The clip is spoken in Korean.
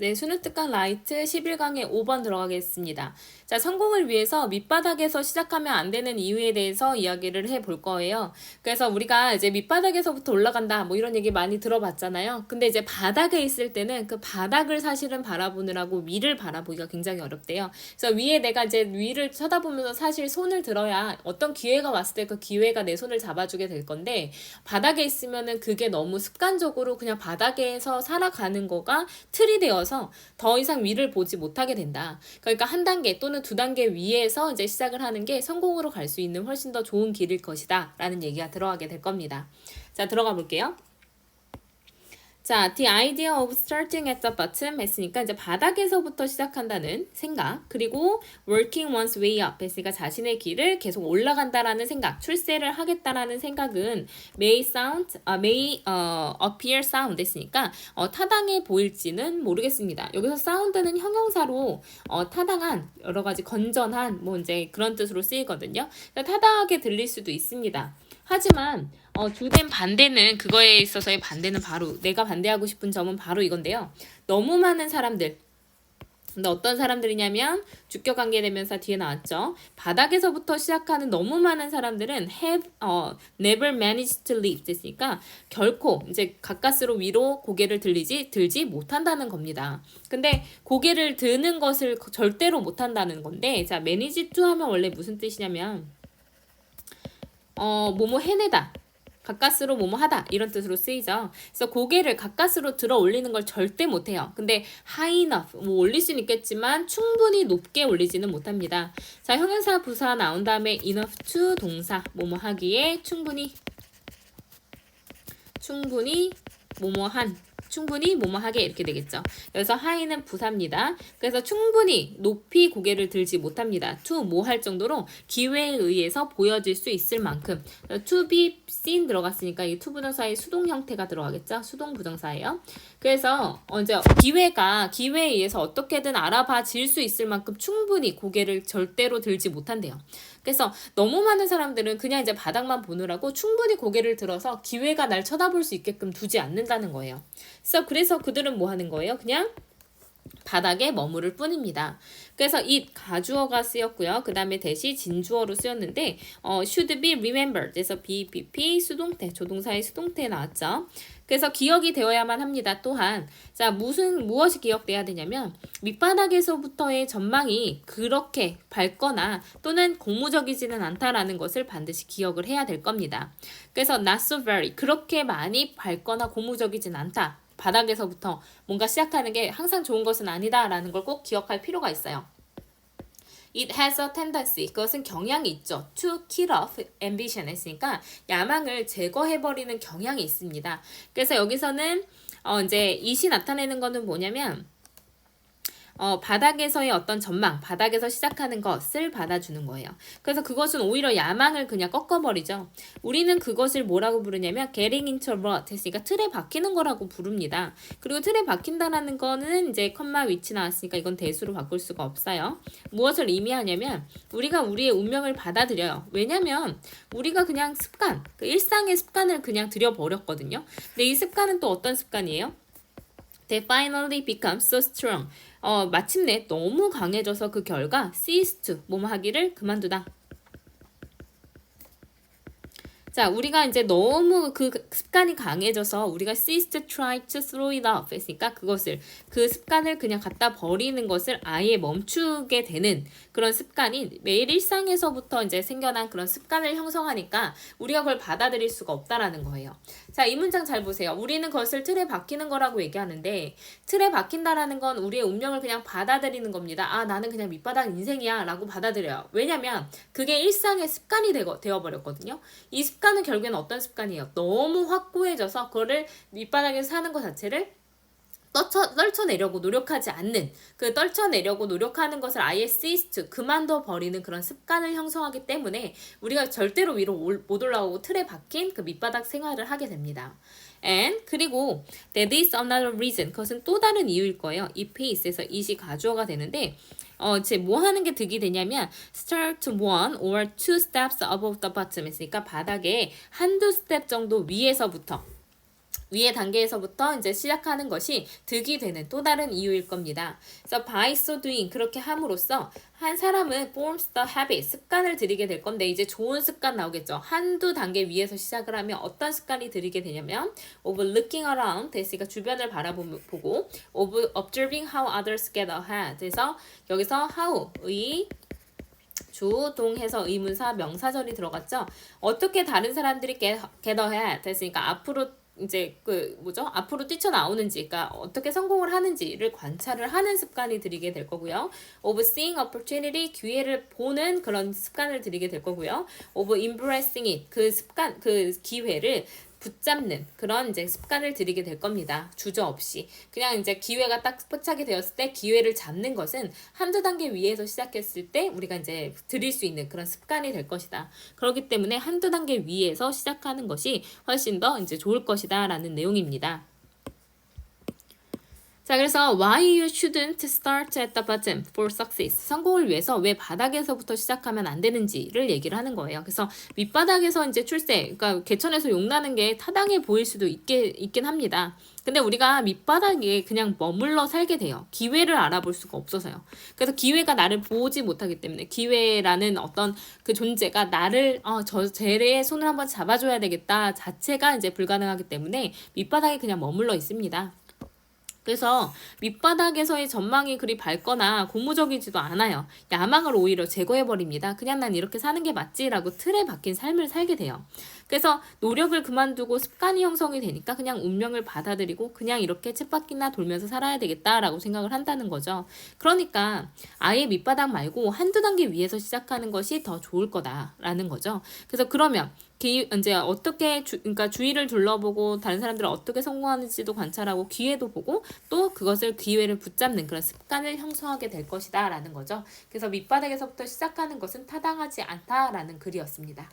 네, 수능특강 라이트 11강에 5번 들어가겠습니다. 자, 성공을 위해서 밑바닥에서 시작하면 안 되는 이유에 대해서 이야기를 해볼 거예요. 그래서 우리가 이제 밑바닥에서부터 올라간다, 뭐 이런 얘기 많이 들어봤잖아요. 근데 이제 바닥에 있을 때는 그 바닥을 사실은 바라보느라고 위를 바라보기가 굉장히 어렵대요. 그래서 위에 내가 이제 위를 쳐다보면서 사실 손을 들어야 어떤 기회가 왔을 때 그 기회가 내 손을 잡아주게 될 건데, 바닥에 있으면은 그게 너무 습관적으로 그냥 바닥에서 살아가는 거가 틀이 되어서 더 이상 위를 보지 못하게 된다. 그러니까 한 단계 또는 두 단계 위에서 이제 시작을 하는 게 성공으로 갈 수 있는 훨씬 더 좋은 길일 것이다 라는 얘기가 들어가게 될 겁니다. 자, 들어가 볼게요. 자, the idea of starting at the bottom 했으니까 이제 바닥에서부터 시작한다는 생각, 그리고 working one's way up 했으니까 자신의 길을 계속 올라간다라는 생각, 출세를 하겠다라는 생각은 may appear sound 했으니까 타당해 보일지는 모르겠습니다. 여기서 sound는 형용사로 타당한, 여러 가지 건전한 뭐 이제 그런 뜻으로 쓰이거든요. 타당하게 들릴 수도 있습니다. 하지만 주된 반대는, 그거에 있어서의 반대는 바로, 내가 반대하고 싶은 점은 바로 이건데요. 너무 많은 사람들, 근데 어떤 사람들이냐면 주격관계대명사 뒤에 나왔죠. 바닥에서부터 시작하는 너무 많은 사람들은 never managed to live 됐으니까 결코 이제 가까스로 위로 고개를 들지 못한다는 겁니다. 근데 고개를 드는 것을 절대로 못한다는 건데, 자, manage to 하면 원래 무슨 뜻이냐면 뭐뭐 해내다, 가까스로 뭐뭐 하다 이런 뜻으로 쓰이죠. 그래서 고개를 가까스로 들어 올리는 걸 절대 못해요. 근데 high enough, 뭐 올릴 수는 있겠지만 충분히 높게 올리지는 못합니다. 자, 형용사 부사 나온 다음에 enough to 동사 뭐뭐 하기에 충분히 뭐뭐 하게 이렇게 되겠죠. 그래서 high는 부사입니다. 그래서 충분히 높이 고개를 들지 못합니다. to 뭐 할 정도로 기회에 의해서 보여질 수 있을 만큼. to be seen 들어갔으니까 이 to 부정사의 수동 형태가 들어가겠죠. 수동 부정사예요. 그래서 이제 기회에 의해서 어떻게든 알아봐질 수 있을 만큼 충분히 고개를 절대로 들지 못한대요. 그래서 너무 많은 사람들은 그냥 이제 바닥만 보느라고 충분히 고개를 들어서 기회가 날 쳐다볼 수 있게끔 두지 않는다는 거예요. 그래서 그들은 뭐 하는 거예요? 그냥 바닥에 머무를 뿐입니다. 그래서 it 가주어가 쓰였고요. 그 다음에 대시 진주어로 쓰였는데 should be remembered. 그래서 BPP 수동태, 조동사의 수동태 나왔죠. 그래서 기억이 되어야만 합니다. 또한 자, 무엇이 기억돼야 되냐면 밑바닥에서부터의 전망이 그렇게 밝거나 또는 고무적이지는 않다라는 것을 반드시 기억을 해야 될 겁니다. 그래서 not so very, 그렇게 많이 밝거나 고무적이진 않다. 바닥에서부터 뭔가 시작하는 게 항상 좋은 것은 아니다라는 걸 꼭 기억할 필요가 있어요. It has a tendency, 그것은 경향이 있죠. To kill off ambition 했으니까 야망을 제거해버리는 경향이 있습니다. 그래서 여기서는 이제 it이 나타내는 거는 뭐냐면 바닥에서의 어떤 전망, 바닥에서 시작하는 것을 받아주는 거예요. 그래서 그것은 오히려 야망을 그냥 꺾어버리죠. 우리는 그것을 뭐라고 부르냐면 getting into a rut 했으니까 틀에 박히는 거라고 부릅니다. 그리고 틀에 박힌다라는 거는 이제 컴마 위치 나왔으니까 이건 대수로 바꿀 수가 없어요. 무엇을 의미하냐면 우리가 우리의 운명을 받아들여요. 왜냐면 우리가 그냥 습관, 그 일상의 습관을 그냥 들여버렸거든요. 근데 이 습관은 또 어떤 습관이에요? They finally become so strong. 마침내 너무 강해져서 그 결과 cease to, 뭐뭐 하기를 그만두다. 자, 우리가 이제 너무 그 습관이 강해져서 우리가 cease to try to throw it off 했으니까 그 습관을 그냥 갖다 버리는 것을 아예 멈추게 되는 그런 습관이 매일 일상에서부터 이제 생겨난 그런 습관을 형성하니까 우리가 그걸 받아들일 수가 없다라는 거예요. 자, 이 문장 잘 보세요. 우리는 그것을 틀에 박히는 거라고 얘기하는데 틀에 박힌다라는 건 우리의 운명을 그냥 받아들이는 겁니다. 아, 나는 그냥 밑바닥 인생이야 라고 받아들여요. 왜냐면 그게 일상의 습관이 되어버렸거든요. 이 습관은 결국에는 어떤 습관이에요? 너무 확고해져서 그거를 밑바닥에서 사는 것 자체를 떨쳐내려고 노력하지 않는, 그 떨쳐내려고 노력하는 것을 아예 cease to, 그만둬 버리는 그런 습관을 형성하기 때문에 우리가 절대로 위로 못 올라오고 틀에 박힌 그 밑바닥 생활을 하게 됩니다. And 그리고 that is another reason, 그것은 또 다른 이유일 거예요. if is에서 it이 가주어가 되는데 뭐 하는 게 득이 되냐면 start one or two steps above the bottom 했으니까 바닥에 한두 스텝 정도 위에서부터 위의 단계에서부터 이제 시작하는 것이 득이 되는 또 다른 이유일 겁니다. 그래서 by so doing 그렇게 함으로써 한 사람은 forms the habit 습관을 들이게 될 건데 이제 좋은 습관 나오겠죠. 한두 단계 위에서 시작을 하면 어떤 습관이 들이게 되냐면 of looking around 됐으니까 주변을 바라보고 of observing how others get ahead 그래서 여기서 how의 주동해서 의문사 명사절이 들어갔죠. 어떻게 다른 사람들이 get ahead 됐으니까 앞으로 이제 앞으로 뛰쳐나오는지, 그러니까 어떻게 성공을 하는지를 관찰을 하는 습관이 들이게 될 거고요. of seeing opportunity 기회를 보는 그런 습관을 들이게 될 거고요. of embracing it 그 기회를 붙잡는 그런 이제 습관을 들이게 될 겁니다. 주저없이. 그냥 이제 기회가 딱 포착이 되었을 때 기회를 잡는 것은 한두 단계 위에서 시작했을 때 우리가 이제 들일 수 있는 그런 습관이 될 것이다. 그렇기 때문에 한두 단계 위에서 시작하는 것이 훨씬 더 이제 좋을 것이다 라는 내용입니다. 자, 그래서 why you shouldn't start at the bottom for success. 성공을 위해서 왜 바닥에서부터 시작하면 안 되는지를 얘기를 하는 거예요. 그래서 밑바닥에서 이제 그러니까 개천에서 용나는 게 타당해 보일 수도 있긴 합니다. 근데 우리가 밑바닥에 그냥 머물러 살게 돼요. 기회를 알아볼 수가 없어서요. 그래서 기회가 나를 보지 못하기 때문에 기회라는 어떤 그 존재가 나를 쟤의 손을 한번 잡아줘야 되겠다 자체가 이제 불가능하기 때문에 밑바닥에 그냥 머물러 있습니다. 그래서 밑바닥에서의 전망이 그리 밝거나 고무적이지도 않아요. 야망을 오히려 제거해버립니다. 그냥 난 이렇게 사는 게 맞지라고 틀에 박힌 삶을 살게 돼요. 그래서 노력을 그만두고 습관이 형성이 되니까 그냥 운명을 받아들이고 그냥 이렇게 쳇바퀴나 돌면서 살아야 되겠다라고 생각을 한다는 거죠. 그러니까 아예 밑바닥 말고 한두 단계 위에서 시작하는 것이 더 좋을 거다라는 거죠. 그래서 그러면 이제 어떻게 그러니까 주위를 둘러보고 다른 사람들은 어떻게 성공하는지도 관찰하고 기회도 보고 또 그것을 기회를 붙잡는 그런 습관을 형성하게 될 것이다 라는 거죠. 그래서 밑바닥에서부터 시작하는 것은 타당하지 않다라는 글이었습니다.